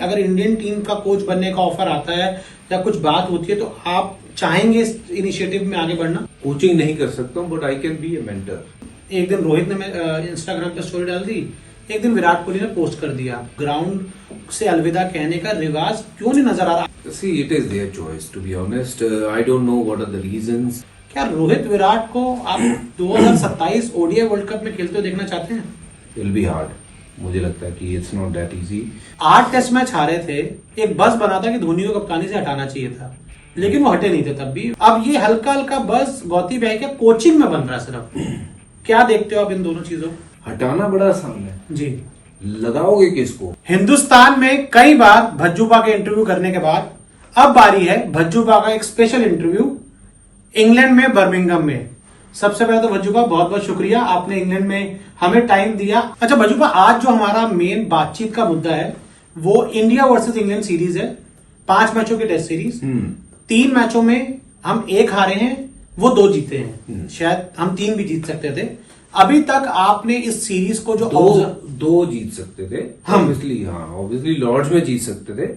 अगर Indian team का coach बनने का ऑफर आता है या कुछ बात होती है तो आप चाहेंगे इस इनिशिएटिव में आगे बढ़ना? कोचिंग नहीं कर सकता हूँ but I can be a mentor. एक दिन रोहित ने इंस्टाग्राम पे स्टोरी डाल दी, एक दिन विराट कोहली ने पोस्ट कर दिया। ग्राउंड से अलविदा कहने का रिवाज क्यों नहीं नजर आ रहा? See, it is their choice to be honest. I don't know what are the reasons. क्या रोहित विराट को आप 2027 ओडीआई वर्ल्ड कप में खेलते हुए देखना चाहते हैं? It will be hard. मुझे लगता है कि it's not that easy. 8 test match हारे थे, एक बस बना था कि धोनी को कप्तानी से हटाना चाहिए था, लेकिन वो हटे नहीं थे तब भी। अब ये हल्का हल्का बस गौती भाई के कोचिंग में बन रहा है सिर्फ। क्या देखते हो आप इन दोनों चीजों? हटाना बड़ा आसान है जी, लगाओगे किसको? हिंदुस्तान में कई बार भज्जूबा के इंटरव्यू करने के बाद अब बारी है भज्जूबा का एक स्पेशल इंटरव्यू इंग्लैंड में बर्मिंघम में। सबसे पहले तो भज्जूबा बहुत बहुत शुक्रिया, आपने इंग्लैंड में हमें टाइम दिया। अच्छा भज्जूबा, आज जो हमारा मेन बातचीत का मुद्दा है वो इंडिया वर्सेस इंग्लैंड सीरीज है, 5 मैचों की टेस्ट सीरीज। 3 मैचों में हम 1 हारे हैं, वो 2 जीते हैं, शायद हम 3 भी जीत सकते थे। अभी तक आपने इस सीरीज को जो 2 जीत सकते थे ऑब्वियसली लॉर्ड्स में जीत सकते थे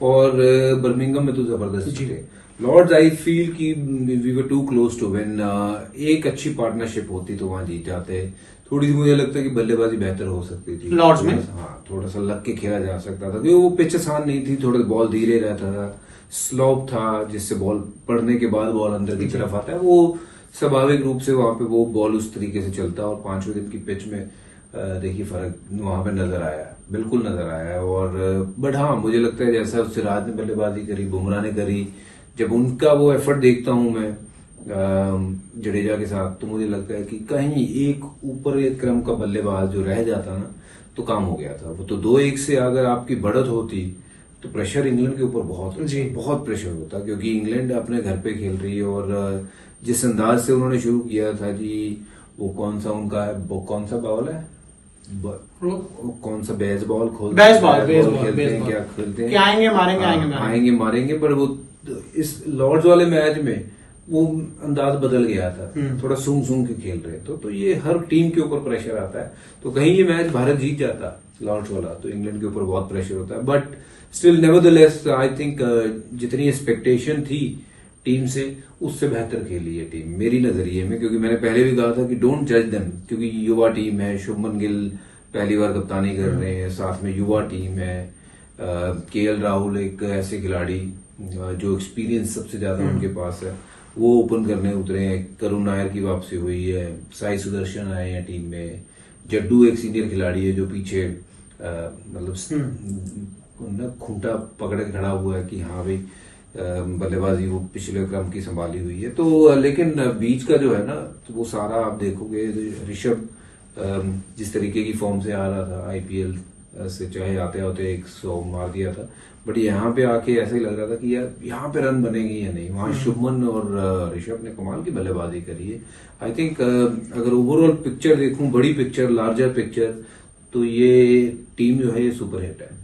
और बर्मिंघम में तो जबरदस्त थे। लॉर्ड्स आई फील कि we were too close to win. एक अच्छी पार्टनरशिप होती तो वहां जीत जाते। थोड़ी सी मुझे लगता है कि बल्लेबाजी बेहतर हो सकती थी लॉर्ड्स में। हाँ, थोड़ा सा लग के खेला जा सकता था क्योंकि वो पिच आसान नहीं थी, थोड़ा बॉल धीरे रहता था, स्लोप था जिससे बॉल पड़ने के बाद बॉल अंदर की तरफ आता है। वो स्वाभाविक रूप से वहां पे वो बॉल उस तरीके से चलता है और 5वें दिन की पिच में देखिए फर्क वहां पे नजर आया, बिल्कुल नजर आया। और बट हाँ, मुझे लगता है जैसा सिराज ने बल्लेबाजी करी, बुमराह ने करी, जब उनका वो एफर्ट देखता हूं मैं जडेजा के साथ, तो मुझे लगता है कि कहीं एक ऊपर एक क्रम का बल्लेबाज जो रह जाता ना तो काम हो गया था। वो तो 2-1 से अगर आपकी बढ़त होती तो प्रेशर इंग्लैंड के ऊपर बहुत प्रेशर होता, क्योंकि इंग्लैंड अपने घर पे खेल रही है। और जिस अंदाज से उन्होंने शुरू किया था जी, वो कौन सा उनका है, वो कौन सा बॉल है, कौन सा बेसबॉल खेलते हैं, क्या खेलते हैं, आएंगे मारेंगे। पर वो इस लॉर्ड्स वाले मैच में वो अंदाज बदल गया था, थोड़ा सूंघ के खेल रहे थे। तो ये हर टीम के ऊपर प्रेशर आता है। तो कहीं ये मैच भारत जीत जाता लॉर्ड्स वाला तो इंग्लैंड के ऊपर बहुत प्रेशर होता है। But still nevertheless I think जितनी एक्सपेक्टेशन थी टीम से उससे बेहतर खेली है टीम मेरी नजरिए में। क्योंकि मैंने पहले भी कहा था कि डोंट जज देम, क्योंकि युवा टीम है, शुभमन गिल पहली बार कप्तानी कर रहे हैं, साथ में युवा टीम है, केएल राहुल एक ऐसे खिलाड़ी जो एक्सपीरियंस सबसे ज्यादा उनके पास है, वो ओपन करने उतरे हैं। करुण नायर की वापसी हुई है, साई सुदर्शन आए हैं टीम में, जड्डू एक सीनियर खिलाड़ी है जो पीछे मतलब खूंटा पकड़ के खड़ा हुआ है कि हाँ भाई बल्लेबाजी वो पिछले क्रम की संभाली हुई है। तो लेकिन बीच का जो है ना, तो वो सारा आप देखोगे, ऋषभ जिस तरीके की फॉर्म से आ रहा था आईपीएल से, चाहे आते आते 100 मार दिया था, बट यहाँ पे आके ऐसा ही लग रहा था कि यार यहाँ पे रन बनेंगे या नहीं। वहां शुभमन और ऋषभ ने कमाल की बल्लेबाजी करी है। आई थिंक अगर ओवरऑल पिक्चर देखूं, बड़ी पिक्चर, लार्जर पिक्चर, तो ये टीम जो है ये सुपर हिट है।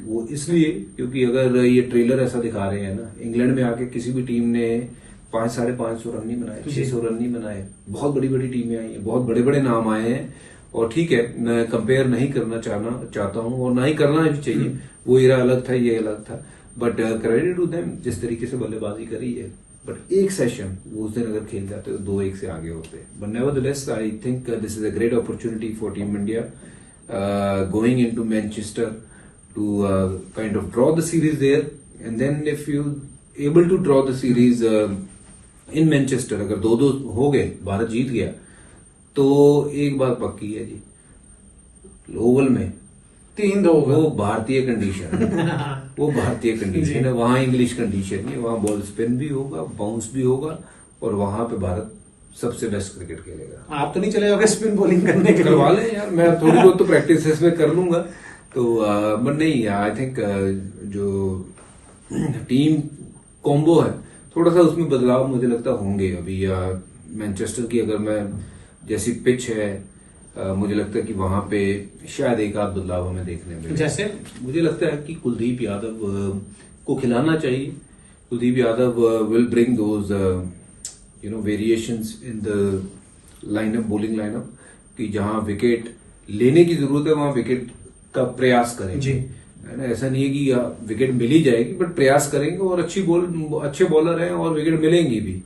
वो इसलिए क्योंकि अगर ये ट्रेलर ऐसा दिखा रहे हैं ना, इंग्लैंड में आके किसी भी टीम ने 500-550 रन नहीं बनाए, 600 रन नहीं बनाए। बहुत बड़ी बड़ी टीमें आई हैं, बहुत बड़े बड़े नाम आए हैं। और ठीक है, मैं कंपेयर नहीं करना चाहता हूं और ना ही करना भी चाहिए, वो एरा अलग था, ये अलग था। बट क्रेडिट टू देम जिस तरीके से बल्लेबाजी करी है। बट एक सेशन वो उस दिन अगर खेल जाते तो 2-1 से आगे होते। But nevertheless I think this is a great opportunity for team India going into Manchester to kind of draw the series there, and then if you able to draw the series in Manchester, अगर 2-2 हो गए, भारत जीत गया, तो एक बात पक्की है जी, Oval में 3-2 वो भारतीय कंडीशन वो भारतीय कंडीशन है, वहां इंग्लिश कंडीशन है, वहां बॉल स्पिन भी होगा, बाउंस भी होगा, और वहां पे भारत सबसे बेस्ट क्रिकेट खेलेगा। आप तो नहीं चले जाओगे स्पिन बॉलिंग करने के लिए? करवा लें यार, मैं थोड़ी बहुत तो प्रैक्टिस इसमें कर लूंगा। तो बट नहीं, आई थिंक जो टीम कॉम्बो है थोड़ा सा उसमें बदलाव मुझे लगता होंगे अभी। मैनचेस्टर की अगर मैं जैसी पिच है, मुझे लगता है कि वहां पे शायद एक आध बदलाव हमें देखने में, जैसे मुझे लगता है कि कुलदीप यादव को खिलाना चाहिए। Kuldeep Yadav will bring those variations in the lineup, bowling lineup, कि जहां विकेट लेने की जरूरत है वहां विकेट का प्रयास करें। है ना। ऐसा नहीं है कि विकेट मिल ही जाएगी, बट प्रयास करेंगे और अच्छे बॉलर हैं और विकेट मिलेंगी भी।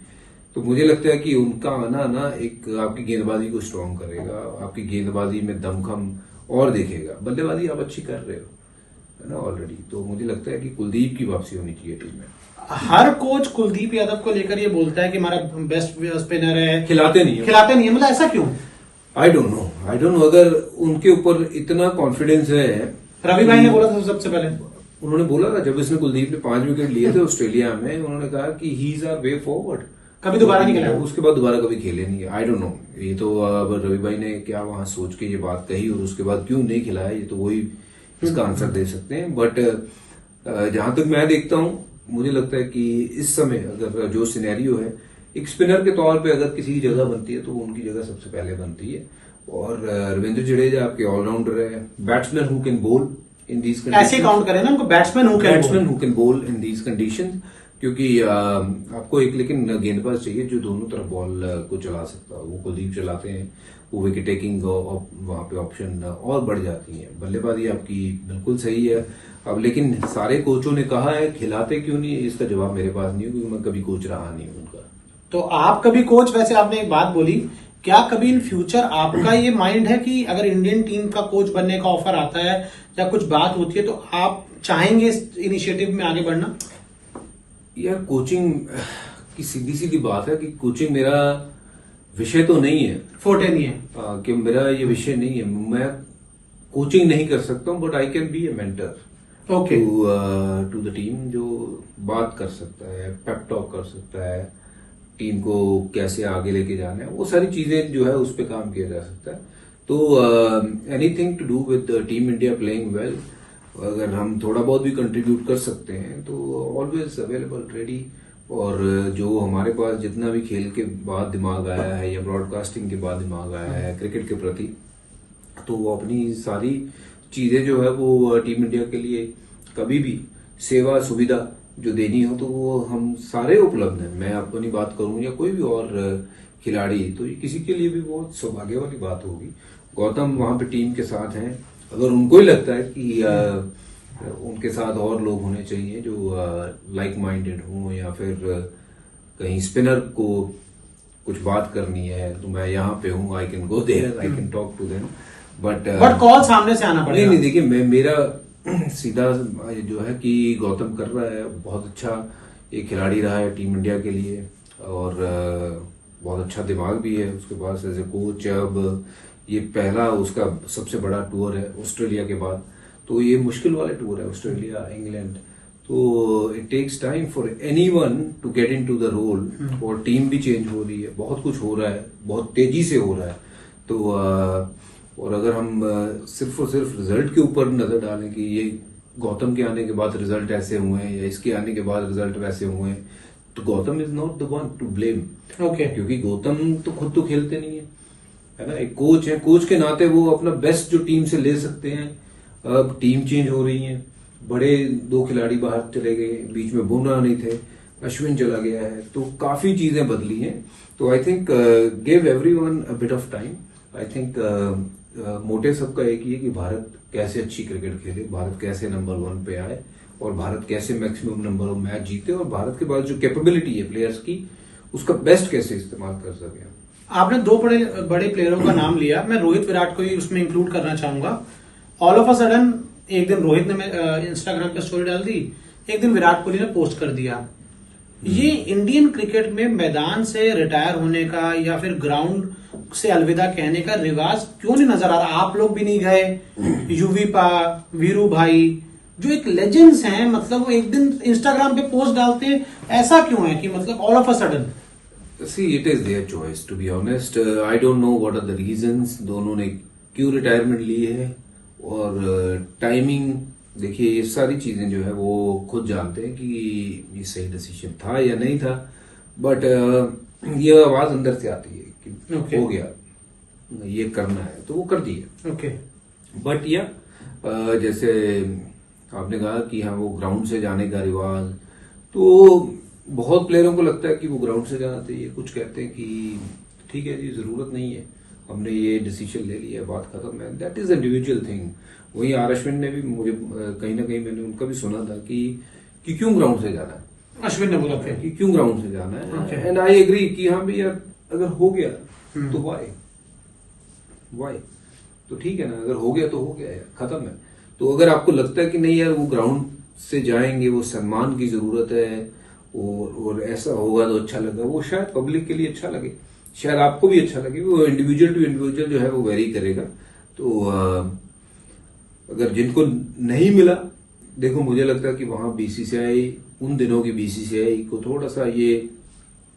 तो मुझे लगता है कि उनका आना ना एक आपकी गेंदबाजी को स्ट्रांग करेगा, आपकी गेंदबाजी में दमखम और देखेगा। बल्लेबाजी आप अच्छी कर रहे हो, है ना ऑलरेडी। तो मुझे लगता है कि कुलदीप की वापसी होनी चाहिए टीम में। हर कोच कुलदीप यादव को लेकर ये बोलता है कि हमारा बेस्ट स्पिनर है, खिलाते नहीं है, मतलब ऐसा क्यों? आई डोंट नो अगर उनके ऊपर इतना कॉन्फिडेंस है। रवि भाई ने बोला था सबसे पहले, उन्होंने बोला था जब इसने कुलदीप ने 5 विकेट लिए थे ऑस्ट्रेलिया में, उन्होंने कहा कि he is our way forward. कभी दोबारा नहीं खेला, उसके बाद दोबारा कभी खेले नहीं। आई डोंट नो, ये तो अब रवि भाई ने क्या वहां सोच के ये बात कही और उसके बाद क्यों नहीं खिलाया, ये तो वही इसका आंसर दे सकते हैं। बट जहां तक मैं देखता हूं, मुझे लगता है कि इस समय अगर जो सिनेरियो है, एक स्पिनर के तौर पे अगर किसी की जगह बनती है तो वो उनकी जगह सबसे पहले बनती है। और रविंद्र जडेजा आपके ऑलराउंडर है, बैट्समैन हु कैन बोल इन दीज कंडीशन। ऐसे काउंट करें ना उनको, बैट्समैन हु कैन बोल इन दीज कंडीशन। क्योंकि आपको एक लेकिन गेंदबाज चाहिए जो दोनों तरफ बॉल को चला सकता है। वो कुलदीप चलाते हैं, वो विकेट टेकिंग वहां पे ऑप्शन और बढ़ जाती है। बल्लेबाजी आपकी बिल्कुल सही है। अब लेकिन सारे कोचों ने कहा है खिलाते क्यों नहीं, इसका जवाब मेरे पास नहीं है, क्योंकि मैं कभी कोच रहा नहीं हूं उनका। तो आप कभी कोच, वैसे आपने एक बात बोली, क्या कभी इन फ्यूचर आपका ये माइंड है कि अगर इंडियन टीम का कोच बनने का ऑफर आता है या कुछ बात होती है तो आप चाहेंगे इस इनिशिएटिव में आगे बढ़ना? यार कोचिंग की सीधी सीधी बात है कि कोचिंग मेरा विषय तो नहीं है, फोर्टे नहीं है कि मेरा ये विषय नहीं है। मैं कोचिंग नहीं कर सकता हूं, but I can be a mentor okay to the team, जो बात कर सकता है, पेप टॉक कर सकता है, टीम को कैसे आगे लेके जाना है, वो सारी चीजें जो है उस पर काम किया जा सकता है। तो anything to do with team India playing well, अगर हम थोड़ा बहुत भी कंट्रीब्यूट कर सकते हैं तो ऑलवेज अवेलेबल, रेडी। और जो हमारे पास जितना भी खेल के बाद दिमाग आया है या ब्रॉडकास्टिंग के बाद दिमाग आया है क्रिकेट के प्रति, तो वो अपनी सारी चीजें जो है वो टीम इंडिया के लिए कभी भी सेवा सुविधा जो देनी हो तो वो हम सारे उपलब्ध हैं। मैं अपनी बात करूं या कोई भी और खिलाड़ी, तो ये किसी के लिए भी बहुत सौभाग्य वाली बात होगी। गौतम वहां पे टीम के साथ हैं, अगर उनको ही लगता है कि उनके साथ और लोग होने चाहिए जो लाइक माइंडेड हों, या फिर कहीं स्पिनर को कुछ बात करनी है तो मैं यहाँ पे हूँ, I can go there, I can talk to them. But call सामने से आना पड़ेगा। नहीं देखिए, मेरा सीधा जो है कि गौतम कर रहा है बहुत अच्छा, एक खिलाड़ी रहा है टीम इंडिया के लिए और बहुत अच्छा दिमाग भी है उसके पास एज ए कोच। अब ये पहला उसका सबसे बड़ा टूर है ऑस्ट्रेलिया के बाद, तो ये मुश्किल वाले टूर है ऑस्ट्रेलिया, इंग्लैंड, तो it takes time for anyone to get into the role. और टीम भी चेंज हो रही है, बहुत कुछ हो रहा है, बहुत तेजी से हो रहा है। तो और अगर हम सिर्फ और सिर्फ रिजल्ट के ऊपर नजर डालें कि ये गौतम के आने के बाद रिजल्ट ऐसे हुए हैं या इसके आने के बाद रिजल्ट वैसे हुए हैं, तो Gautam is not the one two blame. Okay, क्योंकि गौतम तो खुद तो खेलते नहीं है ना, एक कोच है, कोच के नाते वो अपना बेस्ट जो टीम से ले सकते हैं। अब टीम चेंज हो रही है, बड़े 2 खिलाड़ी बाहर चले गए, बीच में बुमराह नहीं थे, अश्विन चला गया है, तो काफी चीजें बदली हैं। तो I think give everyone a bit of time. I think motive सबका एक ही है कि भारत कैसे अच्छी क्रिकेट खेले, भारत कैसे नंबर 1 पे आए और भारत कैसे मैक्सिमम नंबर ऑफ मैच जीते और भारत के पास जो कैपेबिलिटी है प्लेयर्स की उसका बेस्ट कैसे इस्तेमाल कर सके। आपने 2 बड़े प्लेयरों का नाम लिया, मैं रोहित विराट को ही उसमें इंक्लूड करना चाहूंगा। ऑल ऑफ अ सडन एक दिन रोहित ने इंस्टाग्राम पे स्टोरी डाल दी, एक दिन विराट कोहली ने पोस्ट कर दिया। ये इंडियन क्रिकेट में मैदान से रिटायर होने का या फिर ग्राउंड से अलविदा कहने का रिवाज क्यों नहीं नजर आ रहा? आप लोग भी नहीं गए, युवीपा, वीरू भाई जो एक लेजेंड्स हैं, मतलब वो एक दिन इंस्टाग्राम पे पोस्ट डालते हैं, ऐसा क्यों है कि मतलब all of a sudden? See, it is their choice, to be honest. I don't know what are the reasons दोनों ने क्यों रिटायरमेंट ली है और टाइमिंग देखिए, ये सारी चीजें जो है वो खुद जानते हैं कि ये सही डिसीजन था या नहीं था। बट ये आवाज अंदर से आती है कि हो गया, ये करना है तो वो कर दिया। ओके, बट या जैसे आपने कहा कि हाँ वो ग्राउंड से जाने का रिवाज, तो बहुत प्लेयरों को लगता है कि वो ग्राउंड से जाना चाहिए, कुछ कहते हैं कि ठीक है जी जरूरत नहीं है। हमने ये डिसीजन ले लिया, बात खत्म है, दैट इज इंडिविजुअल थिंग। वही आर अश्विन ने भी मुझे कहीं ना कहीं मैंने उनका भी सुना था कि क्यों ग्राउंड से जाना है, अश्विन ने बोला था कि क्यों ग्राउंड से जाना Okay. है, एंड आई एग्री कि हाँ भैया अगर हो गया तो वाई तो ठीक है ना, अगर हो गया तो हो गया यार, खत्म है। तो अगर आपको लगता है कि नहीं यार वो ग्राउंड से जाएंगे, वो सम्मान की जरूरत है और ऐसा होगा तो अच्छा लगेगा, वो शायद पब्लिक के लिए अच्छा लगे, शायद आपको भी अच्छा लगे, वो इंडिविजुअल टू इंडिविजुअल जो है वो वेरी करेगा। तो अगर जिनको नहीं मिला, देखो मुझे लगता है कि वहां बीसीसीआई, उन दिनों की बीसीसीआई को थोड़ा सा ये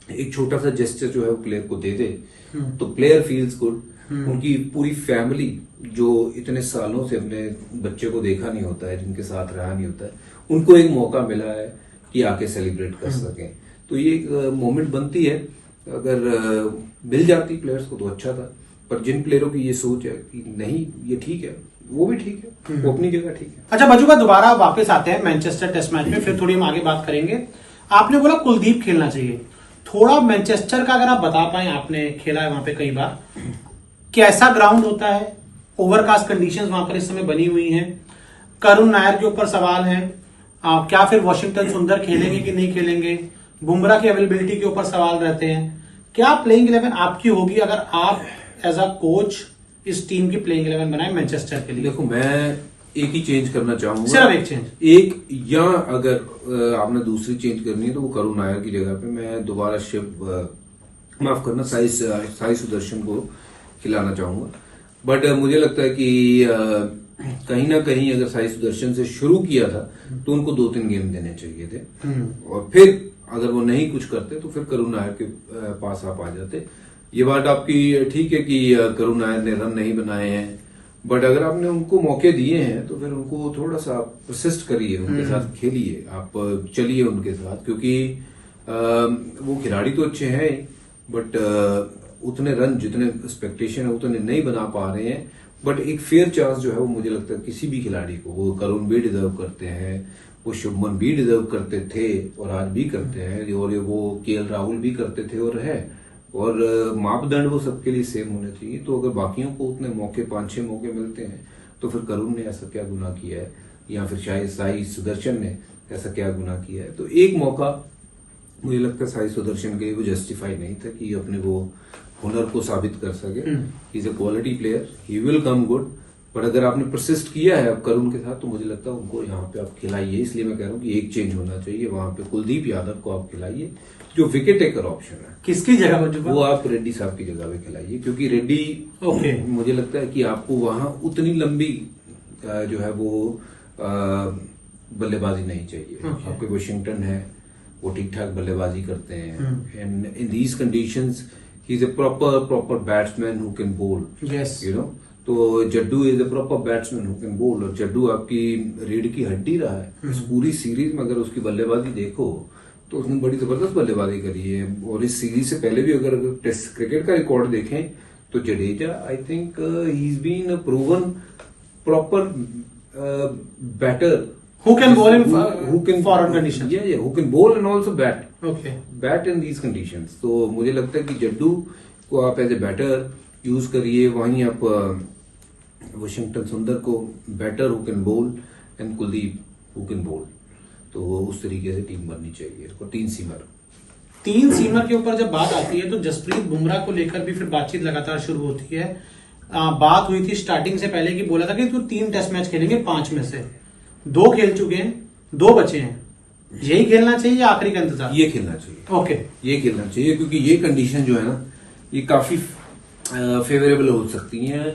एक छोटा सा जेस्चर जो है वो प्लेयर को दे दे तो प्लेयर फील्स गुड। उनकी पूरी फैमिली जो इतने सालों से अपने बच्चे को देखा नहीं होता है, जिनके साथ रहा नहीं होता है, उनको एक मौका मिला है कि आके सेलिब्रेट कर सकें, तो ये एक मोमेंट बनती है। अगर मिल जाती प्लेयर्स को तो अच्छा था, पर जिन प्लेयरों की ये सोच है कि नहीं ये ठीक है, वो भी ठीक है, वो अपनी जगह ठीक है। अच्छा बज्जू का दोबारा वापस आते हैं मैनचेस्टर टेस्ट मैच में, फिर थोड़ी हम आगे बात करेंगे। आपने बोला कुलदीप खेलना चाहिए, थोड़ा मैनचेस्टर का अगर आप बता पाए, आपने खेला है वहां पे कई बार, कैसा ग्राउंड होता है, ओवरकास्ट कंडीशंस वहां पर इस समय बनी हुई हैं, करुण नायर के ऊपर सवाल है, क्या फिर वॉशिंगटन सुंदर खेलेंगे कि नहीं खेलेंगे, बुमराह की अवेलेबिलिटी के ऊपर सवाल रहते हैं, क्या प्लेइंग 11 आपकी होगी अगर आप एज अ कोच इस टीम की प्लेइंग 11 बनाए मैनचेस्टर के लिए? देखो मैं एक ही चेंज करना चाहूंगा, सिर्फ एक चेंज, एक, या अगर आपने दूसरी चेंज करनी है तो वो करुण नायर की जगह पे मैं दोबारा माफ करना साई सुदर्शन को खिलाना चाहूंगा। बट मुझे लगता है कि कहीं ना कहीं अगर साई सुदर्शन से शुरू किया था तो उनको 2-3 गेम देने चाहिए थे, और फिर अगर वो नहीं कुछ करते तो फिर करुण नायर के पास आप आ जाते। ये बात आपकी ठीक है कि करुण नायर ने रन नहीं बनाए हैं, बट अगर आपने उनको मौके दिए हैं तो फिर उनको थोड़ा सा परसिस्ट करिए, उनके साथ खेलिए, आप चलिए उनके साथ, क्योंकि वो खिलाड़ी तो अच्छे हैं बट उतने रन जितने एक्सपेक्टेशन है उतने नहीं बना पा रहे हैं। बट एक फेयर चांस जो है वो मुझे लगता है किसी भी खिलाड़ी को, वो करुण भी डिजर्व करते हैं, वो शुभमन भी डिजर्व करते थे और आज भी करते हैं, और वो केएल राहुल भी करते थे और है, और मापदंड वो सबके लिए सेम होने चाहिए। तो अगर बाकियों को उतने मौके 5-6 मौके मिलते हैं तो फिर करुण ने ऐसा क्या गुनाह किया है, या फिर शायद साई सुदर्शन ने ऐसा क्या गुनाह किया है। तो एक मौका मुझे लगता है साई सुदर्शन के लिए वो जस्टिफाई नहीं था कि अपने वो हुनर को साबित कर सके। He is a quality player, he will come good, पर अगर आपने परसिस्ट किया है अब करुण के साथ तो मुझे लगता है उनको यहाँ पे आप खिलाइए। इसलिए मैं कह रहा हूँ कि एक चेंज होना चाहिए, वहां पे कुलदीप यादव को आप खिलाइए जो विकेट टेकर ऑप्शन है। किसकी जगह पर? वो आप रेड्डी साहब की जगह पे खिलाइए, क्योंकि रेड्डी मुझे लगता है कि आपको वहां उतनी लंबी जो है वो बल्लेबाजी नहीं चाहिए। आपके वाशिंगटन है, वो ठीक ठाक बल्लेबाजी करते हैं, and in these conditions he is a proper batsman who can बोल, यू नो। तो Jaddu is a proper batsman who can बोल, और जड्डू आपकी रीढ़ की हड्डी रहा है इस पूरी सीरीज में। अगर उसकी बल्लेबाजी देखो तो उसने बड़ी जबरदस्त बल्लेबाजी करी है, और इस सीरीज से पहले भी अगर टेस्ट क्रिकेट का रिकॉर्ड देखें तो Jadeja I think he is been proven proper batter who can bowl in who can foreign conditions. yeah who can bowl and also bat Okay. bat in these conditions। तो मुझे लगता है कि जड्डू को आप एज ए बैटर यूज करिए, वहीं आप वाशिंगटन सुंदर को बैटर हु कैन बोल एंड कुलदीप हु कैन बोल। तो उस तरीके से टीम बननी चाहिए, और 3 सीमर के ऊपर जब बात आती है तो जसप्रीत बुमराह को लेकर भी फिर बातचीत लगातार शुरू होती है। बात हुई थी स्टार्टिंग से पहले कि बोला था कि तू 3 टेस्ट मैच खेलेंगे, 5 में से 2 खेल चुके हैं, 2 बचे हैं, यही खेलना चाहिए या आखिरी का इंतजार? ये खेलना चाहिए। ओके, ये खेलना चाहिए, क्योंकि ये कंडीशन जो है ना ये काफी फेवरेबल हो सकती हैं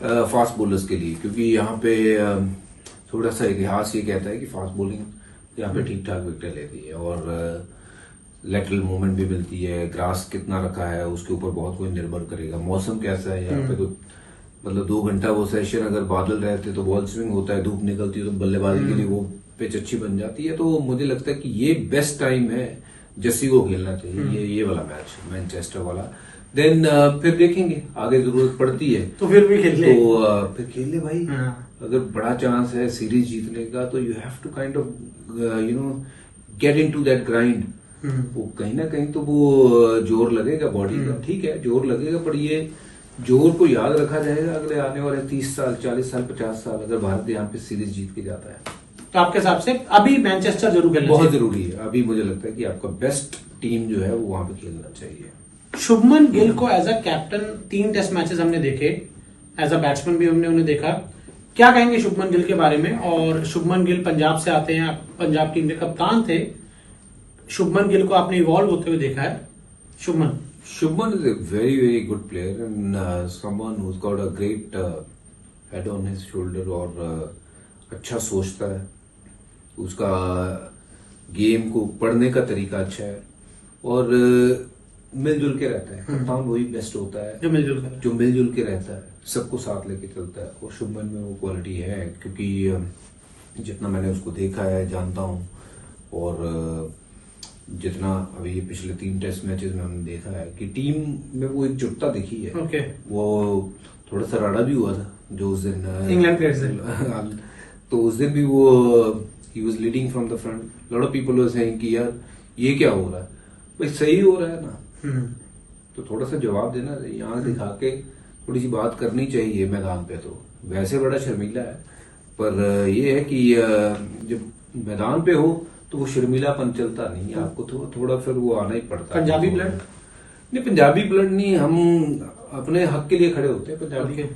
फास्ट बॉलर्स के लिए, क्योंकि यहाँ पे थोड़ा सा इतिहास ये कहता है कि फास्ट बॉलिंग यहाँ पे ठीक ठाक विकेट लेती है, और लेटरल मूवमेंट भी मिलती है, ग्रास कितना रखा है उसके ऊपर बहुत कोई निर्भर करेगा, मौसम कैसा है यहाँ पे, तो मतलब 2 घंटा वो सेशन अगर बादल रहते तो बॉल स्विंग होता है, धूप निकलती है तो बल्लेबाजी के लिए वो पिच अच्छी बन जाती है। तो मुझे लगता है कि ये बेस्ट टाइम है जस्सी को खेलना चाहिए, ये वाला मैच मैनचेस्टर वाला। देन फिर देखेंगे आगे जरूरत पड़ती है तो फिर भी खेल ले, तो फिर खेल ले भाई। अगर बड़ा चांस है सीरीज जीतने का तो you have to kind of you know get into that grind. वो कहीं ना कहीं तो वो जोर लगेगा बॉडी का, ठीक है जोर लगेगा, पर ये जोर को याद रखा जाएगा अगले आने वाले 30 साल, 40 साल, 50 साल, अगर भारत यहाँ पे सीरीज जीत के जाता है तो आपके हिसाब से अभी मैनचेस्टर जरूर खेलना बहुत चाहिए। जरूरी है। अभी मुझे लगता है कि आपका बेस्ट टीम जो है वो वहां पे खेलना चाहिए। शुभमन गिल को as a captain 3 test matches हमने देखे, एज अ बैट्समैन भी हमने उन्हें देखा। क्या कहेंगे शुभमन गिल के बारे में? और शुभमन गिल पंजाब से आते हैं, पंजाब टीम के कप्तान थे। शुभमन गिल को आपने इवॉल्व होते हुए देखा है। Shubman is a very, very good player and someone who's got a great head on his shoulder और अच्छा सोचता है। उसका गेम को पढ़ने का तरीका अच्छा है और मिलजुल के रहता है। कप्तान वही बेस्ट होता है जो मिलजुल के रहता है, सबको साथ लेके चलता है और शुभमन में वो क्वालिटी है क्योंकि जितना मैंने उसको देखा है, जानता हूँ और जितना अभी ये पिछले 3 टेस्ट मैचेस में हमने देखा है कि टीम में वो एकजुटता दिखी है। Okay. वो थोड़ा सा राड़ा भी हुआ था जो उस दिन इंग्लैंड प्लेयर से तो उस दिन भी वो he was leading from the front. Lot of people were saying कि यार ये क्या हो रहा है, भाई सही हो रहा है ना, तो थोड़ा सा जवाब देना चाहिए, आंख दिखा के थोड़ी सी बात करनी चाहिए मैदान पे। तो वैसे बड़ा शर्मीला है पर ये है कि जब मैदान पे हो तो वो शर्मीलापन चलता नहीं, आपको थोड़ा फिर वो आना ही पड़ता है। पंजाबी ब्लड नहीं, पंजाबी ब्लड नहीं, हम अपने हक के लिए खड़े होते हैं। पंजाबी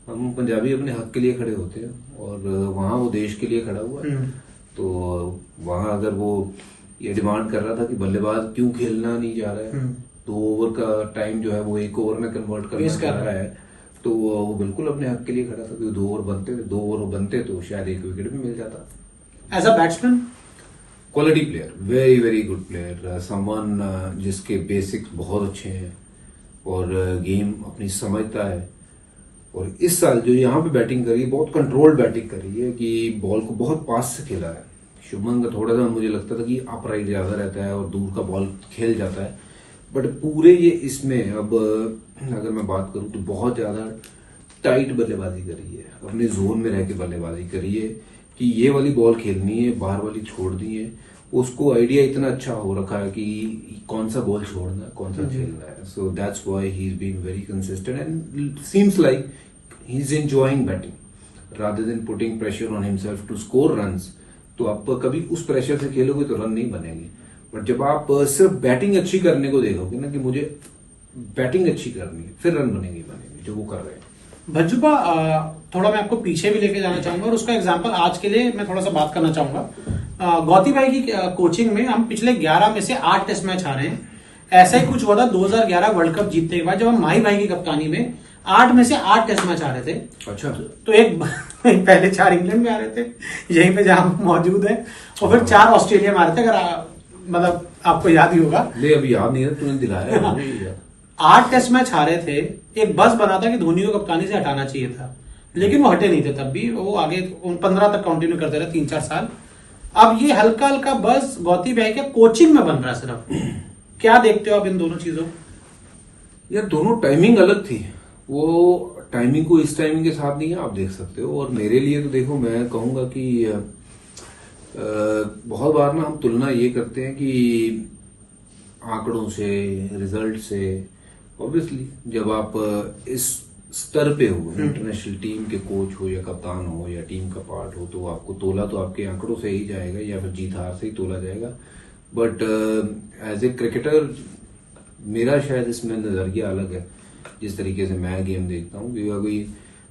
हम पंजाबी अपने हक के लिए खड़े होते हैं और वहां वो देश के लिए खड़ा हुआ है। तो वहां अगर वो ये डिमांड कर रहा था कि बल्लेबाज क्यों खेलना नहीं जा रहा है, 2 ओवर का टाइम जो है वो 1 ओवर में कन्वर्ट करना चाह रहा है, तो वो बिल्कुल अपने हक के लिए खड़ा था कि 2 ओवर बनते तो शायद 1 विकेट भी मिल जाता। As a batsman quality player, very very good player, someone जिसके बेसिक्स बहुत अच्छे हैं और गेम अपनी समझता है। और इस साल जो यहाँ पे बैटिंग करी है, बहुत कंट्रोल्ड बैटिंग करी है कि बॉल को बहुत पास से खेला है। शुभमन का थोड़ा सा मुझे लगता था कि अपराइट ज्यादा रहता है और दूर का बॉल खेल जाता है, बट पूरे ये इसमें अब अगर मैं बात करूं तो बहुत ज्यादा टाइट बल्लेबाजी करी है, अपने जोन में रह के बल्लेबाजी करी है कि ये वाली बॉल खेलनी है, बाहर वाली छोड़नी है। उसको आइडिया इतना अच्छा हो रखा है कि कौन सा बॉल छोड़ना है, कौन सा खेलना है। So that's why he is been very consistent and seems like he is enjoying batting rather than putting pressure on himself to score runs. तो आप कभी उस प्रेशर से खेलोगे तो रन नहीं बनेंगे, बट जब आप सिर्फ बैटिंग अच्छी करने को देखोगे ना कि मुझे बैटिंग अच्छी करनी है, फिर रन बनेंगे जो वो कर रहे हैं। भज्जुबा, थोड़ा मैं आपको पीछे भी लेके जाना चाहूंगा और उसका एग्जांपल आज के लिए मैं थोड़ा सा बात करना चाहूंगा। गौती भाई की कोचिंग में हम पिछले 11 में से 8 टेस्ट मैच हारे हैं। ऐसा ही कुछ हुआ था 2011 वर्ल्ड कप जीतने के बाद, जब हम माही भाई की कप्तानी में 8 में से 8 टेस्ट मैच हारे थे। अच्छा, तो एक पहले 4 इंग्लैंड में आ रहे थे यहीं पे जहां मौजूद है, और फिर 4 ऑस्ट्रेलिया में आ रहे थे। अगर मतलब आपको याद ही होगा। नहीं, अभी याद नहीं है, तूने दिलाया। 8 टेस्ट मैच हारे थे। एक बस बना था कि धोनी को कप्तानी से हटाना चाहिए था, लेकिन वो हटे नहीं थे तब भी, वो आगे 15 तक कंटिन्यू करते रहे 3-4 साल। अब ये हल्का हल्का बस गौती भाई के कोचिंग में बन रहा है सिर्फ। क्या देखते हो आप इन दोनों चीजों? यार दोनों टाइमिंग अलग थी, वो टाइमिंग को इस टाइमिंग के साथ नहीं है, आप देख सकते हो। और मेरे लिए तो देखो, मैं कहूंगा कि बहुत बार ना हम तुलना ये करते हैं कि आंकड़ों से, रिजल्ट से। ऑब्वियसली जब आप इस स्तर पे हो, इंटरनेशनल टीम के कोच हो या कप्तान हो या टीम का पार्ट हो, तो आपको तोला तो आपके आंकड़ों से ही जाएगा या फिर जीत हार से ही तोला जाएगा। बट एज ए क्रिकेटर मेरा शायद इसमें नजरिया अलग है, जिस तरीके से मैं गेम देखता हूँ। क्योंकि अभी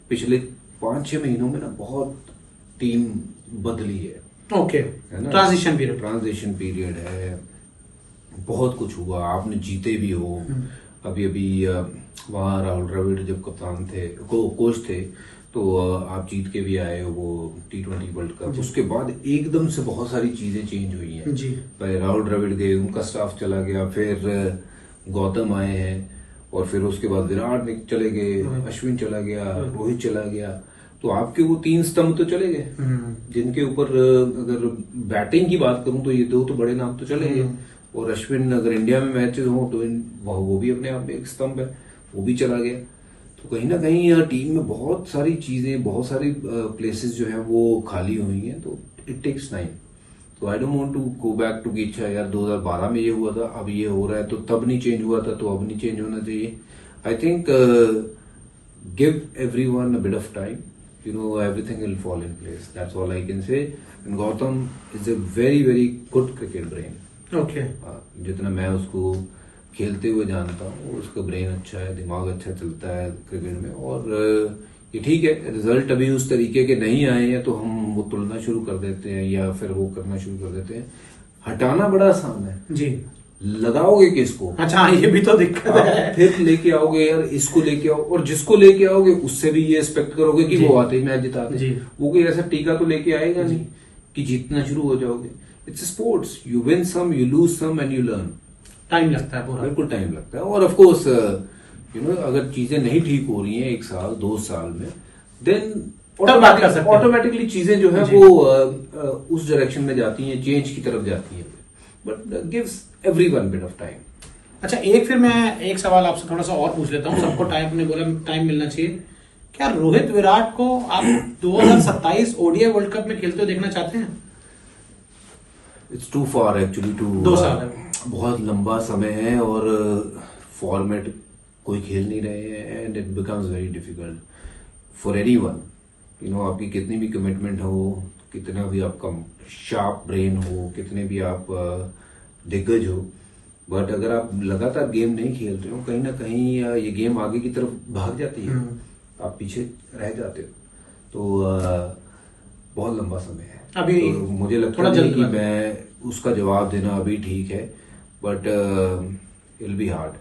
पिछले 5-6 महीनों में ना बहुत टीम बदली है। ओके, है ना, ट्रांजिशन पीरियड है, बहुत कुछ हुआ, आपने जीते भी हो। अभी वहां राहुल द्रविड़ जब कप्तान थे, कोच थे, तो आप जीत के भी आए हो वो T20 वर्ल्ड कप। उसके बाद एकदम से बहुत सारी चीजें चेंज हुई हैं। पहले राहुल द्रविड़ गए, उनका स्टाफ चला गया, फिर गौतम आए हैं, और फिर उसके बाद विराट चले गए, अश्विन चला गया, रोहित चला गया। तो आपके वो 3 स्तंभ तो चले गए, जिनके ऊपर अगर बैटिंग की बात करूं तो ये 2 तो बड़े नाम तो चले गए। और अश्विन अगर इंडिया में मैचेस हो तो वो भी अपने आप में एक स्तंभ है, वो भी चला गया। तो कहीं ना कहीं टीम में बहुत सारी चीजें, बहुत सारी प्लेसेस जो है वो खाली हुई हैं। तो इट टेक्स टाइम। तो I don't want to go back to कि अच्छा यार 2012 में ये हुआ था, अब ये हो रहा है, तो तब नहीं चेंज हुआ था तो अब नहीं चेंज होना चाहिए। I think give everyone a bit of time, everything will fall in place. That's all I can say. And Gautam is a very very good cricket brain. Okay जितना मैं उसको खेलते हुए जानता हूँ, उसका ब्रेन अच्छा है, दिमाग अच्छा चलता है क्रिकेट में। और ये ठीक है, रिजल्ट अभी उस तरीके के नहीं आए हैं तो हम वो तुलना शुरू कर देते हैं या फिर वो करना शुरू कर देते हैं। हटाना बड़ा आसान है जी, लगाओगे किसको? अच्छा हाँ, ये भी तो दिक्कत है। फिर लेके आओगे यार, इसको लेके आओ, और जिसको लेके आओगे उससे भी ये एक्सपेक्ट करोगे कि वो आते ही मैच जिता दे। वो कोई ऐसा टीका तो लेके आएगा नहीं कि जीतना शुरू हो जाओगे। It's sports, you win some, you lose some and you learn. Time लगता है पूरा, बिल्कुल टाइम लगता है। और ऑफ कोर्स अगर चीजें नहीं ठीक हो रही हैं 1 साल 2 साल में, देन ऑटोमेटिकली चीजें जो है वो उस डायरेक्शन में जाती हैं, चेंज की तरफ जाती हैं। But gives everyone bit of time. अच्छा, फिर मैं एक सवाल आपसे थोड़ा सा और पूछ लेता हूँ। सबको टाइम ने बोला टाइम मिलना चाहिए। क्या रोहित विराट को आप 2027 ओडीआई वर्ल्ड कप में खेलते हुए देखना चाहते हैं? It's too far actually to 2 साल है, बहुत लंबा समय है और फॉर्मेट कोई खेल नहीं रहे हैं and it becomes very difficult for anyone. आपकी कितनी भी कमिटमेंट हो, कितना भी आपका शार्प ब्रेन हो, कितने भी आप दिग्गज हो, बट अगर आप लगातार गेम नहीं खेल रहे हो, कहीं ना कहीं ये गेम आगे की तरफ भाग जाती है, आप पीछे रह जाते हो। तो बहुत लंबा समय है अभी। तो मुझे लगता है कि मैं उसका जवाब देना अभी ठीक है, but it will be hard.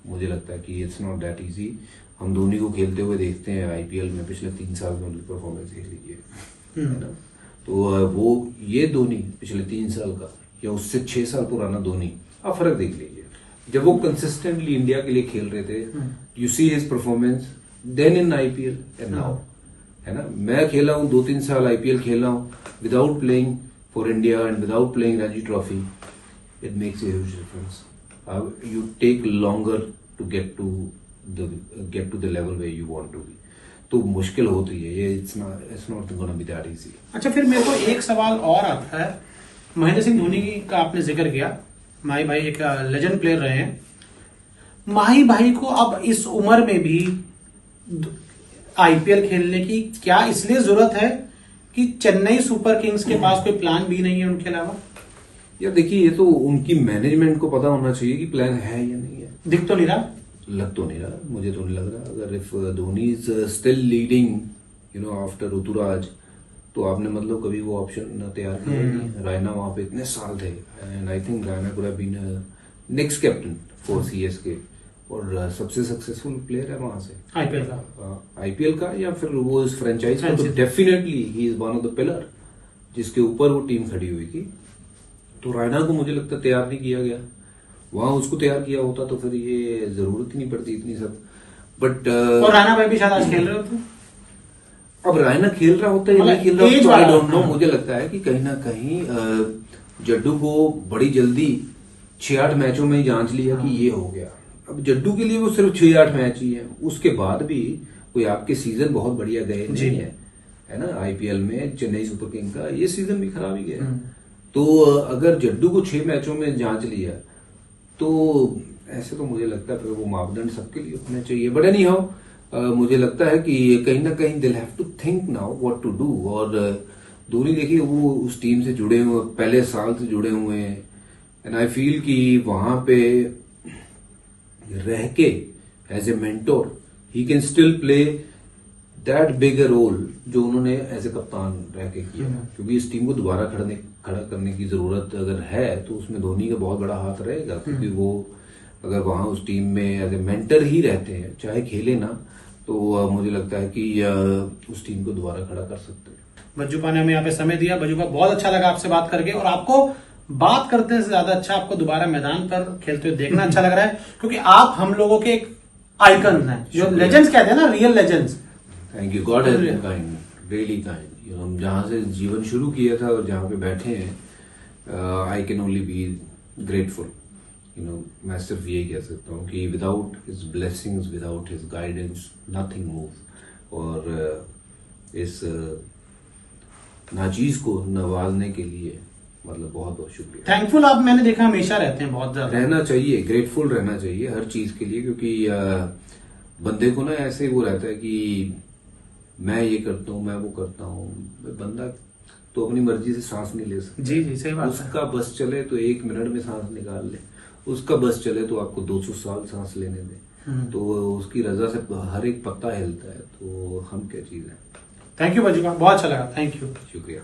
मुझे लगता है कि इट्स नॉट दैट इजी। हम धोनी को खेलते हुए देखते हैं आईपीएल में, पिछले 3 साल में उनकी परफॉर्मेंस देख लीजिए, है ना। तो वो ये धोनी पिछले 3 साल का या उससे 6 साल पुराना धोनी, आप फर्क देख लीजिए। जब वो कंसिस्टेंटली इंडिया के लिए खेल रहे थे, you see his performance then in IPL and now, है ना। मैं खेला हूँ 2-3 साल आईपीएल खेला हूँ without playing for India and without playing Ranji trophy. It makes a huge difference. You take longer to get to the level way you want to be. तो मुश्किल होती है ये, it's not gonna be that easy. अच्छा, फिर मेरे को एक सवाल और आता है। महेंद्र सिंह धोनी का आपने जिक्र किया, माही भाई एक लेजेंड प्लेयर रहे हैं। माही भाई को अब इस उम्र में भी आईपीएल खेलने की क्या इसलिए जरूरत है कि चेन्नई सुपर किंग्स के पास कोई प्लान भी नहीं है उनके अलावा? यार देखिए, ये तो उनकी मैनेजमेंट को पता होना चाहिए कि प्लान है या नहीं है। दिख तो नहीं रहा, लग तो नहीं रहा, मुझे तो नहीं लग रहा। अगर if Dhoni is still leading after Ruturaj, तो आपने मतलब कभी वो ऑप्शन तैयार किया नहीं। रायना वहां पे इतने साल थे and I think Raina could have been next captain for CSK, और सबसे सक्सेसफुल प्लेयर है वहां से आईपीएल का या फिर वो इस फ्रेंचाइज का। तो definitely he is one of the pillar जिसके ऊपर वो टीम खड़ी हुई थी। तो रायना को मुझे लगता है तैयार नहीं किया गया। वहां उसको तैयार किया होता तो फिर ये जरूरत ही नहीं पड़ती इतनी सब। बट और रायना भाई भी शायद आज खेल रहे होते। अब रायना खेल रहा होता है या नहीं खेल रहा होता, आई डोंट नो। मुझे लगता है कि कहीं ना कहीं जड्डू को बड़ी जल्दी 6-8 मैचों में ही जांच लिया कि ये हो गया। अब जड्डू के लिए वो सिर्फ 6-8 मैच ही है, उसके बाद भी कोई आपके सीजन बहुत बढ़िया गए नहीं है ना। आईपीएल में चेन्नई सुपर किंग का ये सीजन भी खराब ही गया। तो अगर जड्डू को 6 मैचों में जांच लिया तो ऐसे तो मुझे लगता है फिर वो मापदंड सबके लिए होने चाहिए। बट एनी हाउ मुझे लगता है कि कहीं ना कहीं दिल have to think now what to do. और धोनी देखिए वो उस टीम से जुड़े हुए, पहले साल से जुड़े हुए हैं, एंड आई फील कि वहां पे रह के as a mentor he can still play that big role जो उन्होंने एज ए कप्तान रह के किया। क्योंकि इस टीम को दोबारा खड़ा करने की जरूरत अगर है तो उसमें धोनी का बहुत बड़ा हाथ रहेगा। क्योंकि वो अगर वहां उस टीम में एज ए मेंटर ही रहते हैं, चाहे खेले ना, तो मुझे लगता है कि उस टीम को दोबारा खड़ा कर सकते हैं। बज्जूपा ने हमें यहाँ पे समय दिया। बज्जूपा, बहुत अच्छा लगा आपसे बात करके, और आपको बात करने से ज्यादा अच्छा आपको दोबारा मैदान पर खेलते हुए देखना अच्छा लग रहा है, क्योंकि आप हम लोगों के एक आइकन हैं, जो लेजेंड्स कहते हैं ना, real legends. Thank you, God has been kind, really kind. हम जहां से जीवन शुरू किया था और जहां पे बैठे हैं, I can only be grateful. मैं सिर्फ यही कह सकता हूँ कि without his blessings, without his guidance, nothing move. और इस नाचीज को नवाजने के लिए मतलब बहुत बहुत शुक्रिया। थैंकफुल आप, मैंने देखा, हमेशा रहते हैं बहुत ज्यादा। रहना चाहिए, ग्रेटफुल रहना चाहिए हर चीज के लिए। क्योंकि बंदे को ना ऐसे वो रहता है कि मैं ये करता हूँ, मैं वो करता हूँ। बंदा तो अपनी मर्जी से सांस नहीं ले सकता। जी जी सही बात है। उसका बस चले तो 1 मिनट में सांस निकाल ले, उसका बस चले तो आपको 200 साल सांस लेने दे। तो उसकी रजा से हर एक पत्ता हिलता है, तो हम क्या चीज है। थैंक यू भज्जू का, बहुत अच्छा लगा, थैंक यू। शुक्रिया।